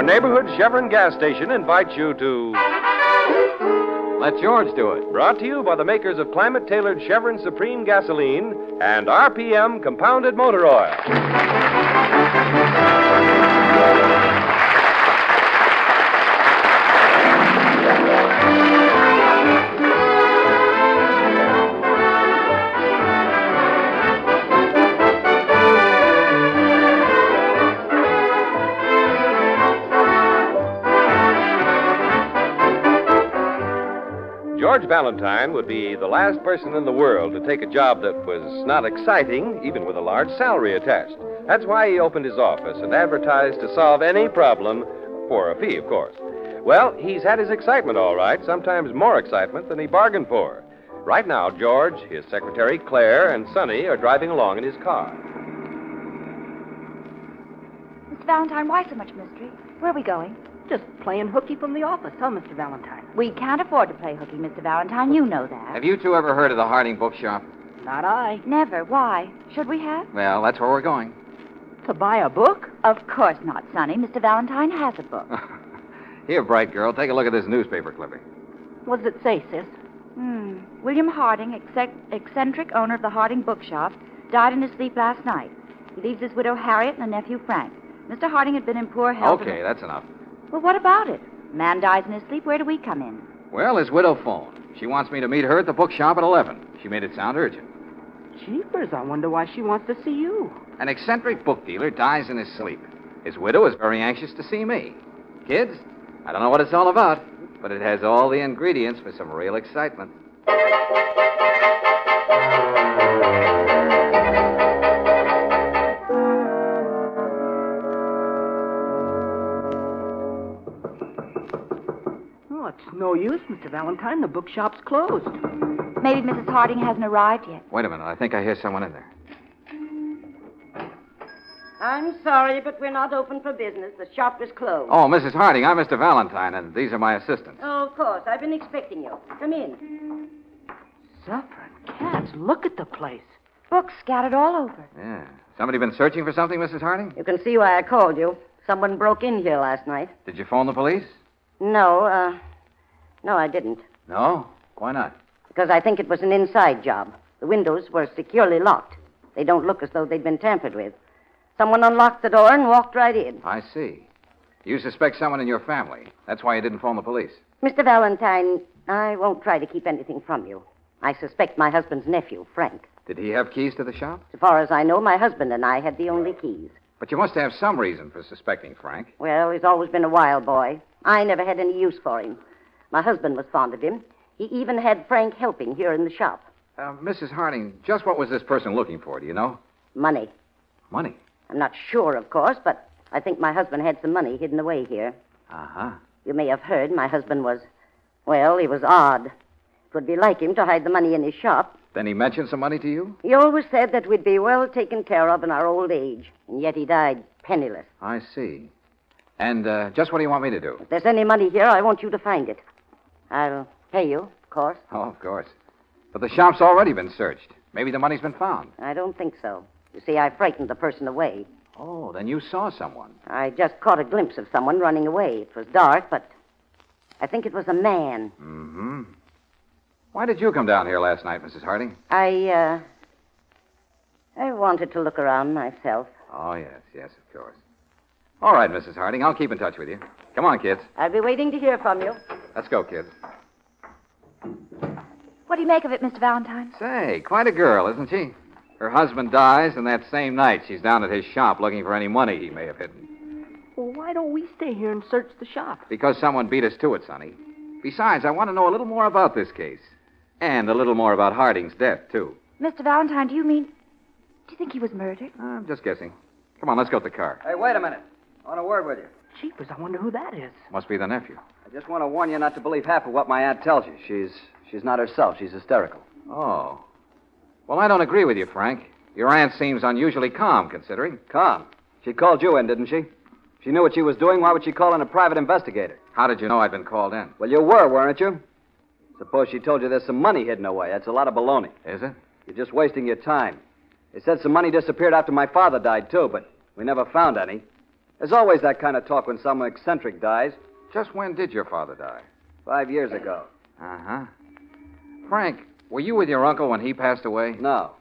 Your neighborhood Chevron gas station invites you to... Let George do it. Brought to you by the makers of climate-tailored Chevron Supreme Gasoline and RPM Compounded Motor Oil. George Valentine would be the last person in the world to take a job that was not exciting, even with a large salary attached. That's why he opened his office and advertised to solve any problem, for a fee, of course. Well, he's had his excitement, all right, sometimes more excitement than he bargained for. Right now, George, his secretary, Claire, and Sonny are driving along in his car. Mr. Valentine, why so much mystery? Where are we going? Just playing hooky from the office, huh, Mr. Valentine? We can't afford to play hooky, Mr. Valentine. You know that. Have you two ever heard of the Harding bookshop? Not I. Never. Why? Should we have? Well, that's where we're going. To buy a book? Of course not, Sonny. Mr. Valentine has a book. Here, bright girl, take a look at this newspaper clipping. What does it say, sis? William Harding, eccentric owner of the Harding bookshop, died in his sleep last night. He leaves his widow Harriet and a nephew Frank. Mr. Harding had been in poor health. Okay, that's enough. Well, what about it? Man dies in his sleep. Where do we come in? Well, his widow phoned. She wants me to meet her at the bookshop at 11. She made it sound urgent. Jeepers, I wonder why she wants to see you. An eccentric book dealer dies in his sleep. His widow is very anxious to see me. Kids, I don't know what it's all about, but it has all the ingredients for some real excitement. Oh, it's no use, Mr. Valentine. The bookshop's closed. Maybe Mrs. Harding hasn't arrived yet. Wait a minute. I think I hear someone in there. I'm sorry, but we're not open for business. The shop is closed. Oh, Mrs. Harding, I'm Mr. Valentine, and these are my assistants. Oh, of course. I've been expecting you. Come in. Suffering cats, look at the place. Books scattered all over. Yeah. Somebody been searching for something, Mrs. Harding? You can see why I called you. Someone broke in here last night. Did you phone the police? No, I didn't. No? Why not? Because I think it was an inside job. The windows were securely locked. They don't look as though they'd been tampered with. Someone unlocked the door and walked right in. I see. You suspect someone in your family. That's why you didn't phone the police. Mr. Valentine, I won't try to keep anything from you. I suspect my husband's nephew, Frank. Did he have keys to the shop? As far as I know, my husband and I had the only keys. But you must have some reason for suspecting Frank. Well, he's always been a wild boy. I never had any use for him. My husband was fond of him. He even had Frank helping here in the shop. Mrs. Harding, just what was this person looking for, do you know? Money. Money? I'm not sure, of course, but I think my husband had some money hidden away here. Uh-huh. You may have heard my husband was, well, he was odd. It would be like him to hide the money in his shop. Then he mentioned some money to you? He always said that we'd be well taken care of in our old age, and yet he died penniless. I see. And just what do you want me to do? If there's any money here, I want you to find it. I'll pay you, of course. Oh, of course. But the shop's already been searched. Maybe the money's been found. I don't think so. You see, I frightened the person away. Oh, then you saw someone. I just caught a glimpse of someone running away. It was dark, but I think it was a man. Mm-hmm. Why did you come down here last night, Mrs. Harding? I wanted to look around myself. Oh, yes, of course. All right, Mrs. Harding, I'll keep in touch with you. Come on, kids. I'll be waiting to hear from you. Let's go, kids. What do you make of it, Mr. Valentine? Say, quite a girl, isn't she? Her husband dies, and that same night she's down at his shop looking for any money he may have hidden. Well, why don't we stay here and search the shop? Because someone beat us to it, Sonny. Besides, I want to know a little more about this case. And a little more about Harding's death, too. Mr. Valentine, do you think he was murdered? I'm just guessing. Come on, let's go to the car. Hey, wait a minute. I want a word with you. Jeepers, I wonder who that is. Must be the nephew. I just want to warn you not to believe half of what my aunt tells you. She's not herself. She's hysterical. Oh. Well, I don't agree with you, Frank. Your aunt seems unusually calm, considering. Calm. She called you in, didn't she? If she knew what she was doing, why would she call in a private investigator? How did you know I'd been called in? Well, you were, weren't you? Suppose she told you there's some money hidden away. That's a lot of baloney. Is it? You're just wasting your time. They said some money disappeared after my father died, too, but we never found any. There's always that kind of talk when someone eccentric dies. Just when did your father die? 5 years ago. Uh-huh. Frank, were you with your uncle when he passed away? No.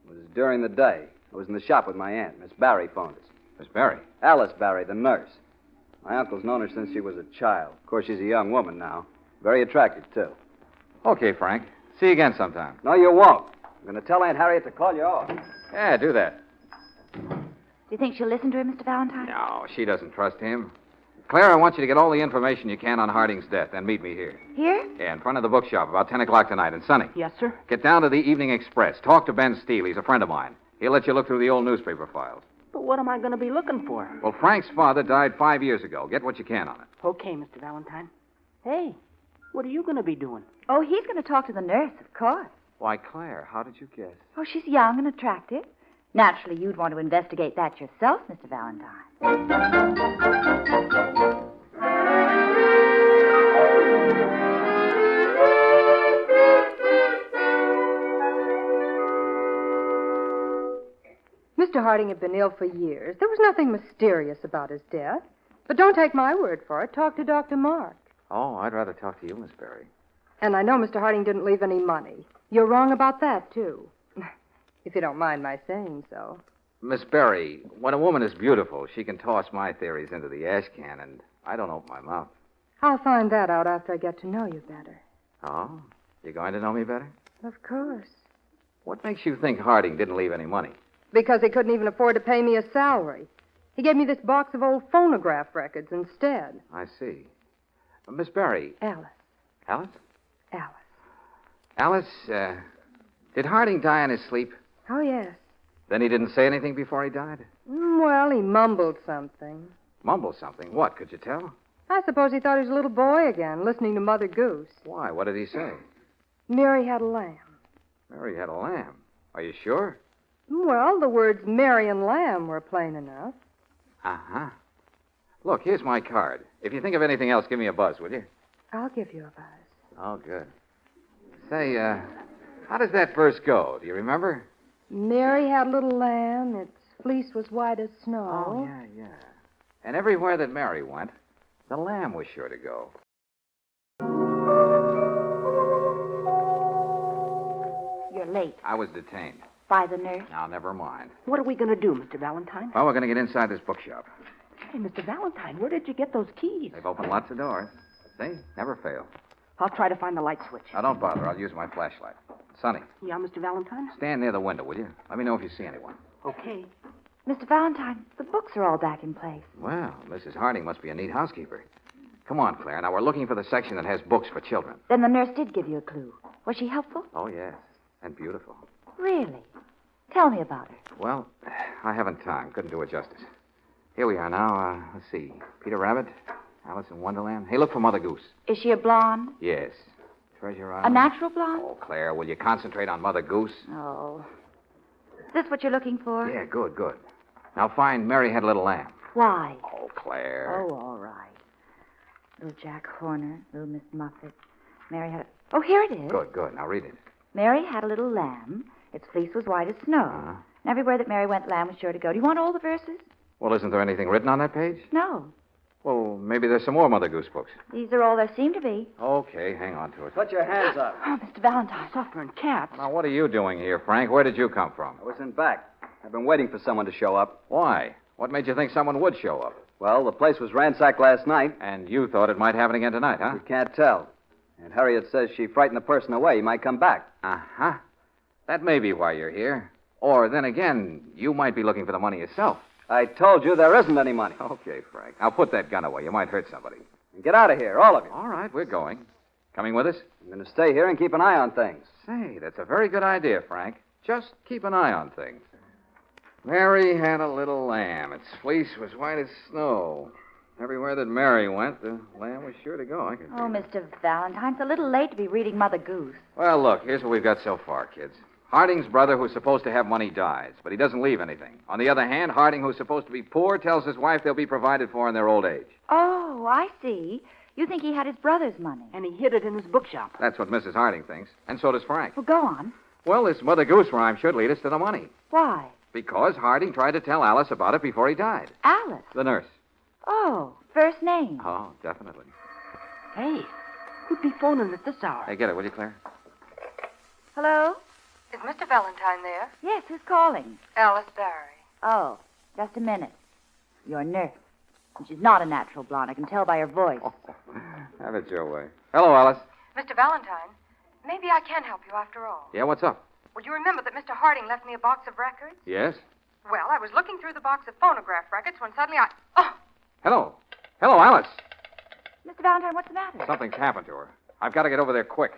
It was during the day. I was in the shop with my aunt. Miss Barry phoned us. Miss Barry. Alice Barry, the nurse. My uncle's known her since she was a child. Of course, she's a young woman now. Very attractive, too. Okay, Frank. See you again sometime. No, you won't. I'm going to tell Aunt Harriet to call you off. Yeah, do that. Do you think she'll listen to him, Mr. Valentine? No, she doesn't trust him. Claire, I want you to get all the information you can on Harding's death, then meet me here. Here? Yeah, in front of the bookshop, about 10 o'clock tonight. And Sonny, Yes, sir? get down to the Evening Express. Talk to Ben Steele. He's a friend of mine. He'll let you look through the old newspaper files. But what am I going to be looking for? Well, Frank's father died 5 years ago. Get what you can on it. Okay, Mr. Valentine. Hey, what are you going to be doing? Oh, he's going to talk to the nurse, of course. Why, Claire, how did you guess? Oh, she's young and attractive. Naturally, you'd want to investigate that yourself, Mr. Valentine. Mr. Harding had been ill for years. There was nothing mysterious about his death. But don't take my word for it. Talk to Dr. Mark. Oh, I'd rather talk to you, Miss Barry. And I know Mr. Harding didn't leave any money. You're wrong about that, too. If you don't mind my saying so. Miss Barry, when a woman is beautiful, she can toss my theories into the ash can, and I don't open my mouth. I'll find that out after I get to know you better. Oh? You're going to know me better? Of course. What makes you think Harding didn't leave any money? Because he couldn't even afford to pay me a salary. He gave me this box of old phonograph records instead. I see. Miss Barry. Alice. Alice? Alice. Alice, did Harding die in his sleep? Oh, yes. Then he didn't say anything before he died? Well, he mumbled something. Mumbled something? What, could you tell? I suppose he thought he was a little boy again, listening to Mother Goose. Why, what did he say? Mary had a lamb. Mary had a lamb. Are you sure? Well, the words Mary and lamb were plain enough. Uh-huh. Look, here's my card. If you think of anything else, give me a buzz, will you? I'll give you a buzz. Oh, good. Say, how does that verse go? Do you remember? Mary had a little lamb. Its fleece was white as snow. Oh, yeah. And everywhere that Mary went, the lamb was sure to go. You're late. I was detained. By the nurse? Now, never mind. What are we going to do, Mr. Valentine? Well, we're going to get inside this bookshop. Hey, Mr. Valentine, where did you get those keys? They've opened lots of doors. See? Never fail. I'll try to find the light switch. Now, don't bother. I'll use my flashlight. Sonny, Yeah, Mr. Valentine? stand near the window, will you? Let me know if you see anyone. Okay. Mr. Valentine, the books are all back in place. Well, Mrs. Harding must be a neat housekeeper. Come on, Claire. Now, we're looking for the section that has books for children. Then the nurse did give you a clue. Was she helpful? Oh, yes. And beautiful. Really? Tell me about her. Well, I haven't time. Couldn't do it justice. Here we are now. Let's see. Peter Rabbit, Alice in Wonderland. Hey, look for Mother Goose. Is she a blonde? Yes. Treasure A Island. natural blonde? Oh, Claire, will you concentrate on Mother Goose? Oh. Is this what you're looking for? Yeah, good. Now find Mary Had a Little Lamb. Why? Oh, Claire. Oh, all right. Little Jack Horner, little Miss Muffet. Mary had a... Oh, here it is. Good. Now read it. Mary had a little lamb. Its fleece was white as snow. Uh-huh. And everywhere that Mary went, the lamb was sure to go. Do you want all the verses? Well, isn't there anything written on that page? No. Well, maybe there's some more Mother Goose books. These are all there seem to be. Okay, hang on to it. Put your hands up. Oh, Mr. Valentine. Suffering cats. Now, what are you doing here, Frank? Where did you come from? I was in back. I've been waiting for someone to show up. Why? What made you think someone would show up? Well, the place was ransacked last night. And you thought it might happen again tonight, huh? We can't tell. And Harriet says she frightened the person away. He might come back. Uh-huh. That may be why you're here. Or, then again, you might be looking for the money yourself. I told you there isn't any money. Okay, Frank. Now put that gun away. You might hurt somebody. And get out of here, all of you. All right, we're going. Coming with us? I'm going to stay here and keep an eye on things. Say, that's a very good idea, Frank. Just keep an eye on things. Mary had a little lamb. Its fleece was white as snow. Everywhere that Mary went, the lamb was sure to go. I can Oh, Mr. Valentine, it's a little late to be reading Mother Goose. Well, look, here's what we've got so far, kids. Harding's brother, who's supposed to have money, dies, but he doesn't leave anything. On the other hand, Harding, who's supposed to be poor, tells his wife they'll be provided for in their old age. Oh, I see. You think he had his brother's money. And he hid it in his bookshop. That's what Mrs. Harding thinks, and so does Frank. Well, go on. Well, this Mother Goose rhyme should lead us to the money. Why? Because Harding tried to tell Alice about it before he died. Alice. The nurse. Oh, first name. Oh, definitely. Hey, who'd be phoning at this hour? Hey, get it, will you, Claire? Hello? Is Mr. Valentine there? Yes, who's calling? Alice Barry. Oh, just a minute. Your nurse. And she's not a natural blonde. I can tell by her voice. Oh, have it your way. Hello, Alice. Mr. Valentine, maybe I can help you after all. Yeah, what's up? Well, you remember that Mr. Harding left me a box of records? Yes? Well, I was looking through the box of phonograph records when suddenly I... Oh! Hello. Hello, Alice. Mr. Valentine, what's the matter? Something's happened to her. I've got to get over there quick.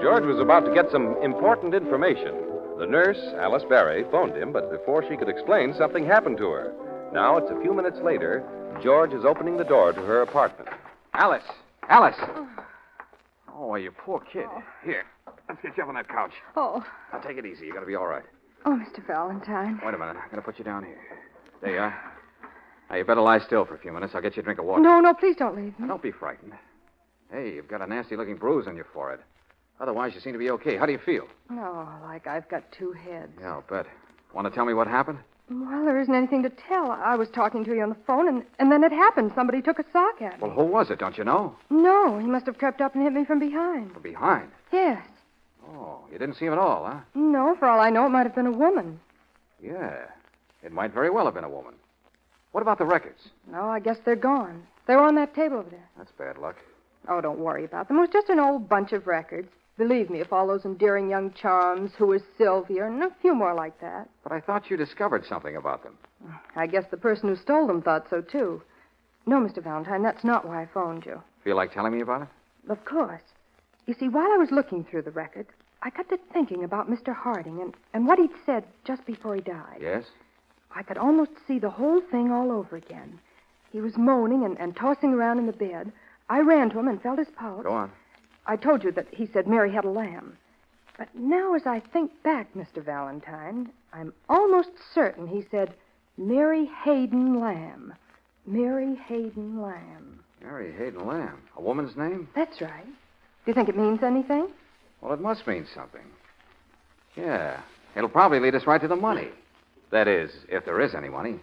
George was about to get some important information. The nurse, Alice Barry, phoned him, but before she could explain, something happened to her. Now, it's a few minutes later. George is opening the door to her apartment. Alice! Alice! Oh, you poor kid. Here, let's get you up on that couch. Oh. Now, take it easy. You're going to be all right. Oh, Mr. Valentine. Wait a minute. I'm going to put you down here. There you are. Now, you better lie still for a few minutes. I'll get you a drink of water. No, please don't leave me. Now, don't be frightened. Hey, you've got a nasty-looking bruise on your forehead. Otherwise, you seem to be okay. How do you feel? Oh, like I've got two heads. Yeah, I'll bet. Want to tell me what happened? Well, there isn't anything to tell. I was talking to you on the phone, and then it happened. Somebody took a sock at me. Well, who was it? Don't you know? No, he must have crept up and hit me from behind. From behind? Yes. Oh, you didn't see him at all, huh? No, for all I know, it might have been a woman. Yeah. It might very well have been a woman. What about the records? No, I guess they're gone. They were on that table over there. That's bad luck. Oh, don't worry about them. It was just an old bunch of records. Believe me, if all those endearing young charms, Who is Sylvia, and a few more like that. But I thought you discovered something about them. I guess the person who stole them thought so, too. No, Mr. Valentine, that's not why I phoned you. Feel like telling me about it? Of course. You see, while I was looking through the records, I got to thinking about Mr. Harding and what he'd said just before he died. Yes? I could almost see the whole thing all over again. He was moaning and tossing around in the bed. I ran to him and felt his pulse. Go on. I told you that he said Mary had a lamb. But now as I think back, Mr. Valentine, I'm almost certain he said Mary Hayden Lamb. Mary Hayden Lamb. Mary Hayden Lamb. A woman's name? That's right. Do you think it means anything? Well, it must mean something. Yeah. It'll probably lead us right to the money. That is, if there is any money.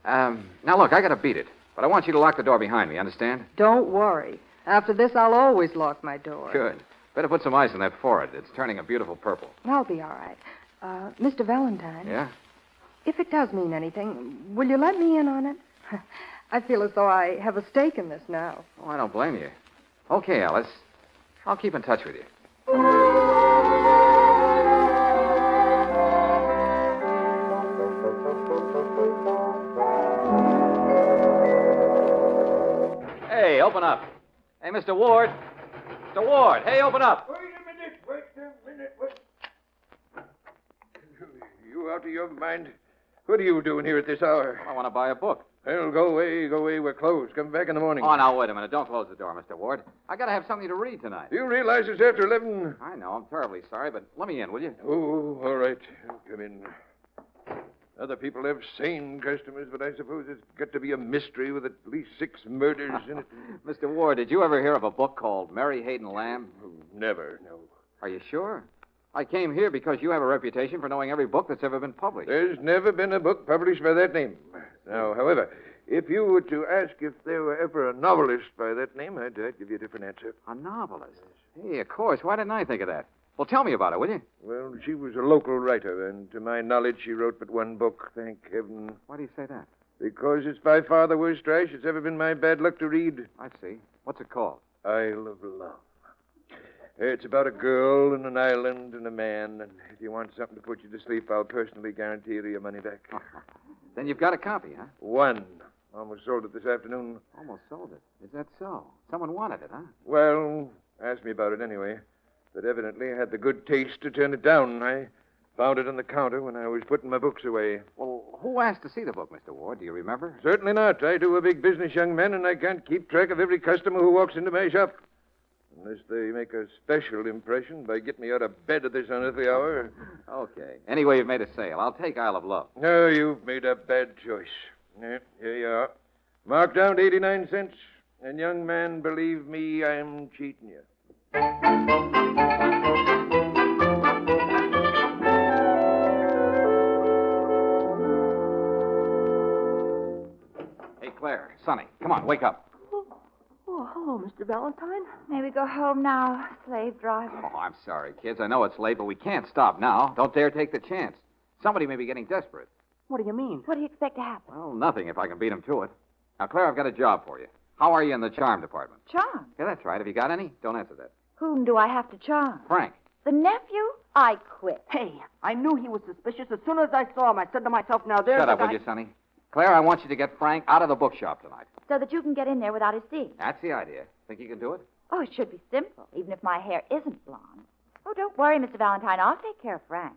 Now, look, I gotta beat it. But I want you to lock the door behind me, understand? Don't worry. After this, I'll always lock my door. Good. Better put some ice on that forehead. It's turning a beautiful purple. I'll be all right. Mr. Valentine. Yeah? If it does mean anything, will you let me in on it? I feel as though I have a stake in this now. Oh, I don't blame you. Okay, Alice. I'll keep in touch with you. Hey, open up. Hey, Mr. Ward. Mr. Ward, hey, open up. Wait a minute. You out of your mind? What are you doing here at this hour? I want to buy a book. Well, go away. We're closed. Come back in the morning. Oh, now, wait a minute. Don't close the door, Mr. Ward. I got to have something to read tonight. You realize it's after 11? I know. I'm terribly sorry, but let me in, will you? Oh, all right. Come in. Other people have sane customers, but I suppose it's got to be a mystery with at least 6 murders in it. Mr. Ward, did you ever hear of a book called Mary Hayden Lamb? Oh, never, no. Are you sure? I came here because you have a reputation for knowing every book that's ever been published. There's never been a book published by that name. Now, however, if you were to ask if there were ever a novelist by that name, I'd give you a different answer. A novelist? Hey, of course. Why didn't I think of that? Well, tell me about it, will you? Well, she was a local writer, and to my knowledge, she wrote but one book, thank heaven. Why do you say that? Because it's by far the worst trash it's ever been my bad luck to read. I see. What's it called? Isle of Love. It's about a girl and an island and a man, and if you want something to put you to sleep, I'll personally guarantee you your money back. Then you've got a copy, huh? One. Almost sold it this afternoon. Almost sold it. Is that so? Someone wanted it, huh? Well, asked me about it anyway. But evidently I had the good taste to turn it down. I found it on the counter when I was putting my books away. Well, who asked to see the book, Mr. Ward? Do you remember? Certainly not. I do a big business, young man, and I can't keep track of every customer who walks into my shop. Unless they make a special impression by getting me out of bed at this unearthly hour. Okay. Anyway, you've made a sale. I'll take Isle of Love. No, you've made a bad choice. Yeah, here you are. Marked down to 89 cents. And, young man, believe me, I'm cheating you. Hey, Claire, Sonny, come on, wake up. Oh, hello, Mr. Valentine. May we go home now, slave driver? Oh, I'm sorry, kids. I know it's late, but we can't stop now. Don't dare take the chance. Somebody may be getting desperate. What do you mean? What do you expect to happen? Well, nothing if I can beat them to it. Now, Claire, I've got a job for you. How are you in the charm department? Charm? Yeah, that's right. Have you got any? Don't answer that. Whom do I have to charm? Frank. The nephew? I quit. Hey, I knew he was suspicious. As soon as I saw him, I said to myself, now there's Shut up, a guy... will you, Sonny? Claire, I want you to get Frank out of the bookshop tonight. So that you can get in there without his seeing. That's the idea. Think you can do it? Oh, it should be simple, even if my hair isn't blonde. Oh, don't worry, Mr. Valentine. I'll take care of Frank.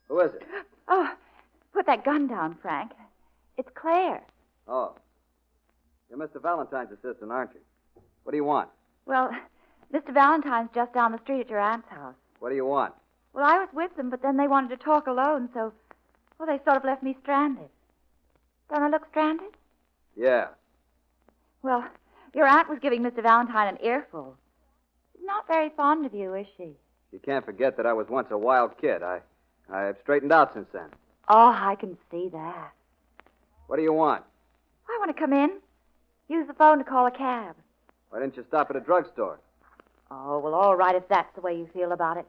Who is it? Oh, put that gun down, Frank. It's Claire. Oh. You're Mr. Valentine's assistant, aren't you? What do you want? Well, Mr. Valentine's just down the street at your aunt's house. What do you want? Well, I was with them, but then they wanted to talk alone, so, well, they sort of left me stranded. Don't I look stranded? Yeah. Well, your aunt was giving Mr. Valentine an earful. She's not very fond of you, is she? You can't forget that I was once a wild kid. I've straightened out since then. Oh, I can see that. What do you want? I want to come in. Use the phone to call a cab. Why didn't you stop at a drugstore? Oh, well, all right, if that's the way you feel about it.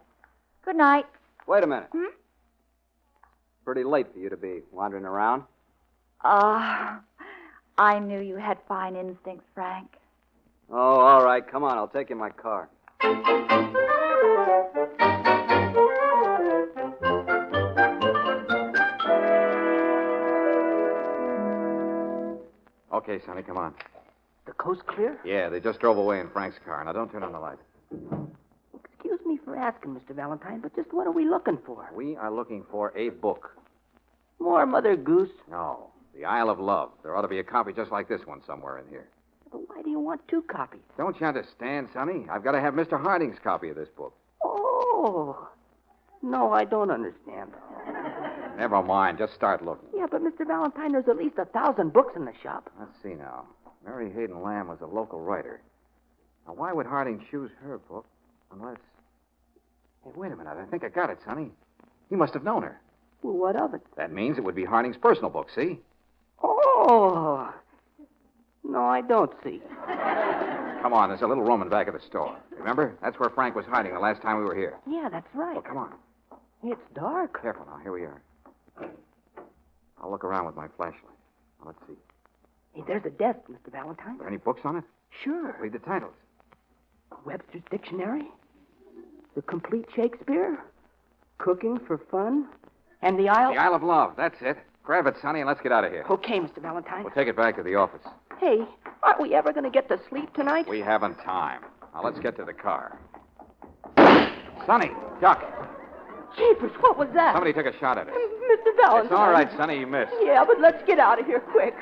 Good night. Wait a minute. Hmm? Pretty late for you to be wandering around. Ah, I knew you had fine instincts, Frank. Oh, all right. Come on. I'll take you in my car. Okay, Sonny, come on. The coast clear? Yeah, they just drove away in Frank's car. Now, don't turn on the light. Excuse me for asking, Mr. Valentine, but just what are we looking for? We are looking for a book. More Mother Goose? No, The Isle of Love. There ought to be a copy just like this one somewhere in here. But why do you want two copies? Don't you understand, Sonny? I've got to have Mr. Harding's copy of this book. Oh. No, I don't understand. Never mind. Just start looking. Yeah, but Mr. Valentine, there's at least 1,000 books in the shop. Let's see now. Mary Hayden Lamb was a local writer. Now, why would Harding choose her book unless... Hey, wait a minute. I think I got it, Sonny. He must have known her. Well, what of it? That means it would be Harding's personal book, see? Oh. No, I don't see. Come on. There's a little room in back of the store. Remember? That's where Frank was hiding the last time we were here. Yeah, that's right. Well, come on. It's dark. Careful now. Here we are. I'll look around with my flashlight. Now, let's see. Hey, there's a desk, Mr. Valentine. Are there any books on it? Sure. Read the titles. Webster's Dictionary, The Complete Shakespeare, Cooking for Fun, and The Isle... The Isle of Love. That's it. Grab it, Sonny, and let's get out of here. Okay, Mr. Valentine. We'll take it back to the office. Hey, aren't we ever going to get to sleep tonight? We haven't time. Now, let's get to the car. Sonny, duck. Jeepers, what was that? Somebody took a shot at us. Mr. Valentine. It's all right, Sonny. You missed. Yeah, but let's get out of here quick.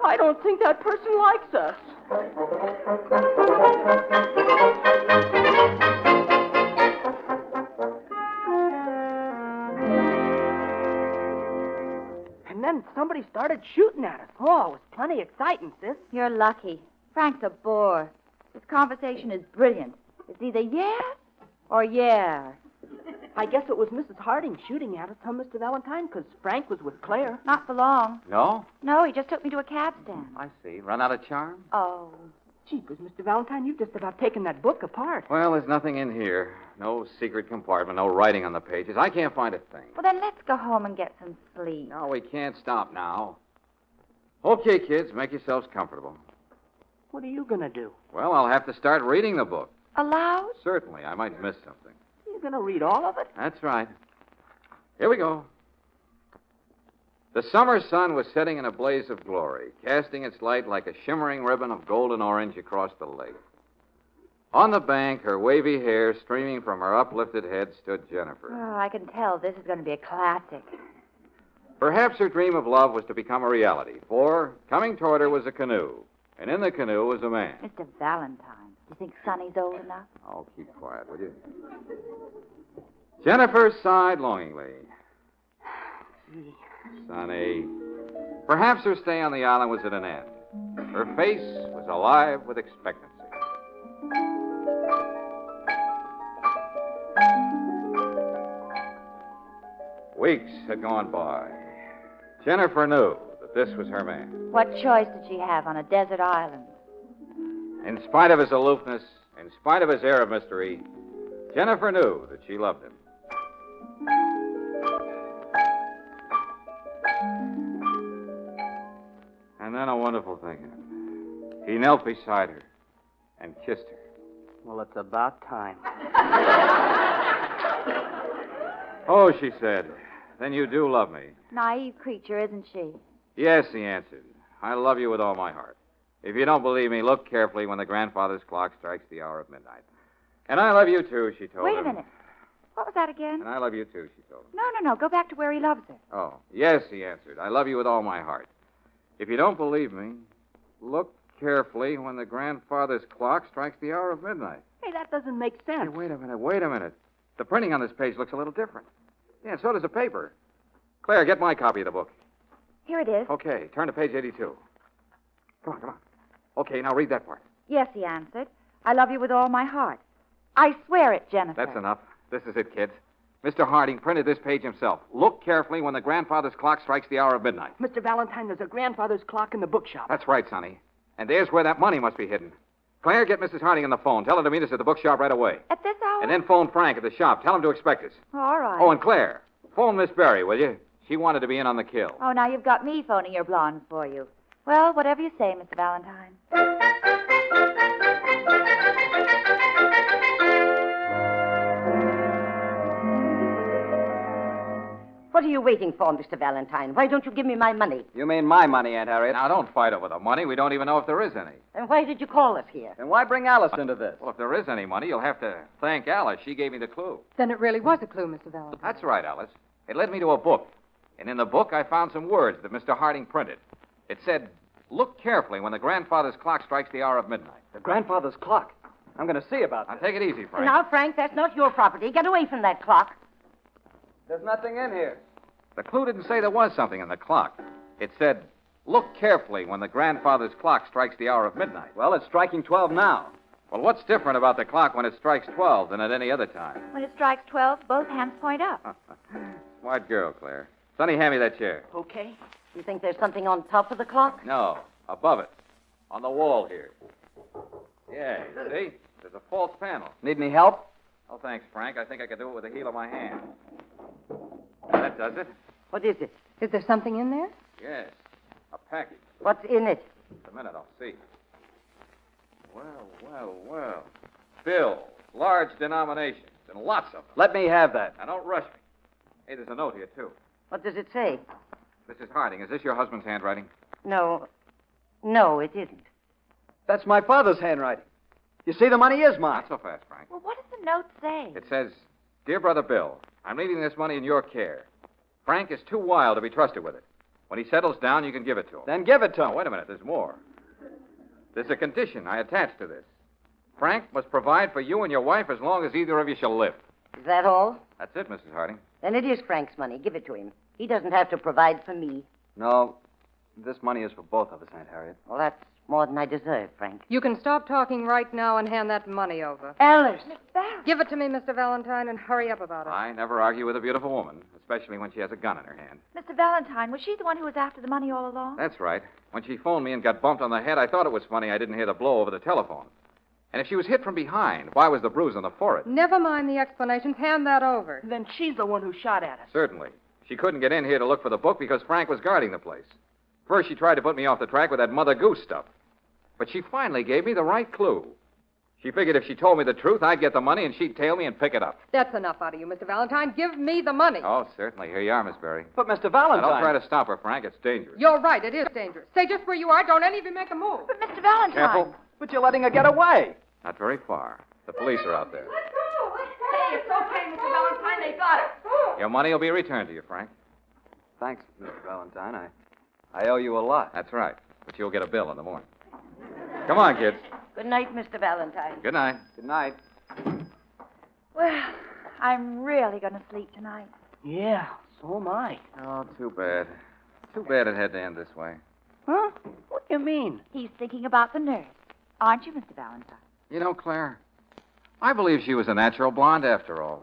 I don't think that person likes us. And then somebody started shooting at us. Oh, it was plenty exciting, sis. You're lucky. Frank's a bore. This conversation is brilliant. It's either yes or yeah. I guess it was Mrs. Harding shooting at us, huh, Mr. Valentine? Because Frank was with Claire. Not for long. No? No, he just took me to a cab stand. I see. Run out of charm? Oh. Jeepers, Mr. Valentine, you've just about taken that book apart. Well, there's nothing in here. No secret compartment, no writing on the pages. I can't find a thing. Well, then let's go home and get some sleep. No, we can't stop now. Okay, kids, make yourselves comfortable. What are you going to do? Well, I'll have to start reading the book. Aloud? Certainly. I might miss something. You're going to read all of it? That's right. Here we go. The summer sun was setting in a blaze of glory, casting its light like a shimmering ribbon of golden orange across the lake. On the bank, her wavy hair streaming from her uplifted head, stood Jennifer. Oh, I can tell this is going to be a classic. Perhaps her dream of love was to become a reality, for coming toward her was a canoe, and in the canoe was a man. Mr. Valentine, do you think Sonny's old enough? Oh, keep quiet, will you? Jennifer sighed longingly. Sonny. Perhaps her stay on the island was at an end. Her face was alive with expectancy. Weeks had gone by. Jennifer knew that this was her man. What choice did she have on a desert island? In spite of his aloofness, in spite of his air of mystery, Jennifer knew that she loved him. And then a wonderful thing happened. He knelt beside her and kissed her. Well, it's about time. Oh, she said, then you do love me. Naive creature, isn't she? Yes, he answered. I love you with all my heart. If you don't believe me, look carefully when the grandfather's clock strikes the hour of midnight. And I love you, too, she told him. Wait a minute. What was that again? And I love you, too, she told him. No. Go back to where he loves her. Oh, yes, he answered. I love you with all my heart. If you don't believe me, look carefully when the grandfather's clock strikes the hour of midnight. Hey, that doesn't make sense. Hey, wait a minute. The printing on this page looks a little different. Yeah, and so does the paper. Claire, get my copy of the book. Here it is. Okay, turn to page 82. Come on. Okay, now read that part. Yes, he answered. I love you with all my heart. I swear it, Jennifer. That's enough. This is it, kids. Mr. Harding printed this page himself. Look carefully when the grandfather's clock strikes the hour of midnight. Mr. Valentine, there's a grandfather's clock in the bookshop. That's right, Sonny. And there's where that money must be hidden. Claire, get Mrs. Harding on the phone. Tell her to meet us at the bookshop right away. At this hour? And then phone Frank at the shop. Tell him to expect us. All right. Oh, and Claire, phone Miss Berry, will you? She wanted to be in on the kill. Oh, now you've got me phoning your blondes for you. Well, whatever you say, Mr. Valentine. What are you waiting for, Mr. Valentine? Why don't you give me my money? You mean my money, Aunt Harriet? Now, don't fight over the money. We don't even know if there is any. And why did you call us here? And why bring Alice into this? Well, if there is any money, you'll have to thank Alice. She gave me the clue. Then it really was a clue, Mr. Valentine. That's right, Alice. It led me to a book. And in the book, I found some words that Mr. Harding printed. It said, look carefully when the grandfather's clock strikes the hour of midnight. The grandfather's clock. I'm going to see about Now, this. take it easy, Frank. Now, Frank, that's not your property. Get away from that clock. There's nothing in here. The clue didn't say there was something in the clock. It said, look carefully when the grandfather's clock strikes the hour of midnight. Well, it's striking 12 now. Well, what's different about the clock when it strikes 12 than at any other time? When it strikes 12, both hands point up. Smart girl, Claire. Sonny, hand me that chair. Okay. You think there's something on top of the clock? No, above it. On the wall here. Yeah, you see? There's a false panel. Need any help? Oh, thanks, Frank. I think I can do it with the heel of my hand. That does it. What is it? Is there something in there? Yes. A package. What's in it? Just a minute, I'll see. Well. Bills, large denominations, and lots of them. Let me have that. Now, don't rush me. Hey, there's a note here, too. What does it say? Mrs. Harding, is this your husband's handwriting? No, it isn't. That's my father's handwriting. You see, the money is mine. Not so fast, Frank. Well, what does the note say? It says, Dear Brother Bill, I'm leaving this money in your care. Frank is too wild to be trusted with it. When he settles down, you can give it to him. Then give it to No, him. wait a minute. There's more. There's a condition I attach to this. Frank must provide for you and your wife as long as either of you shall live. Is that all? That's it, Mrs. Harding. Then it is Frank's money. Give it to him. He doesn't have to provide for me. No, this money is for both of us, Aunt Harriet. Well, that's more than I deserve, Frank. You can stop talking right now and hand that money over. Alice! Give it to me, Mr. Valentine, and hurry up about it. I never argue with a beautiful woman, especially when she has a gun in her hand. Mr. Valentine, was she the one who was after the money all along? That's right. When she phoned me and got bumped on the head, I thought it was funny I didn't hear the blow over the telephone. And if she was hit from behind, why was the bruise on the forehead? Never mind the explanations. Hand that over. Then she's the one who shot at us. Certainly. She couldn't get in here to look for the book because Frank was guarding the place. First, she tried to put me off the track with that Mother Goose stuff. But she finally gave me the right clue. She figured if she told me the truth, I'd get the money and she'd tail me and pick it up. That's enough out of you, Mr. Valentine. Give me the money. Oh, certainly. Here you are, Miss Berry. But, Mr. Now, Valentine. don't try to stop her, Frank. It's dangerous. You're right. It is dangerous. Stay just where you are. Don't any of you make a move. But, Mr. Valentine. Careful. But you're letting her get away. Not very far. The police are out there. Hey, it's okay, Mr. Valentine. They got it. Your money will be returned to you, Frank. Thanks, Mr. Valentine. I owe you a lot. That's right. But you'll get a bill in the morning. Come on, kids. Good night, Mr. Valentine. Good night. Good night. Well, I'm really going to sleep tonight. Yeah, so am I. Oh, too bad. Too bad it had to end this way. Huh? What do you mean? He's thinking about the nurse. Aren't you, Mr. Valentine? You know, Claire, I believe she was a natural blonde after all.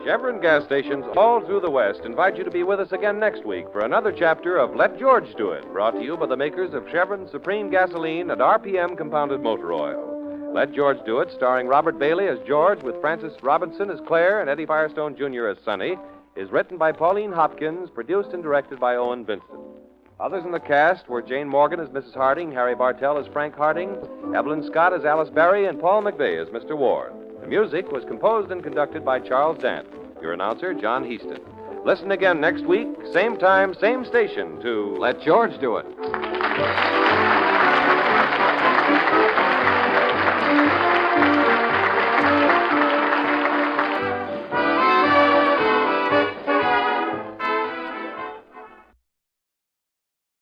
Chevron gas stations all through the West invite you to be with us again next week for another chapter of Let George Do It, brought to you by the makers of Chevron Supreme Gasoline and RPM Compounded Motor Oil. Let George Do It, starring Robert Bailey as George with Francis Robinson as Claire and Eddie Firestone Jr. as Sonny, is written by Pauline Hopkins, produced and directed by Owen Vinson. Others in the cast were Jane Morgan as Mrs. Harding, Harry Bartell as Frank Harding, Evelyn Scott as Alice Barry, and Paul McVeigh as Mr. Ward. The music was composed and conducted by Charles Dant. Your announcer, John Heaston. Listen again next week, same time, same station, to Let George Do It.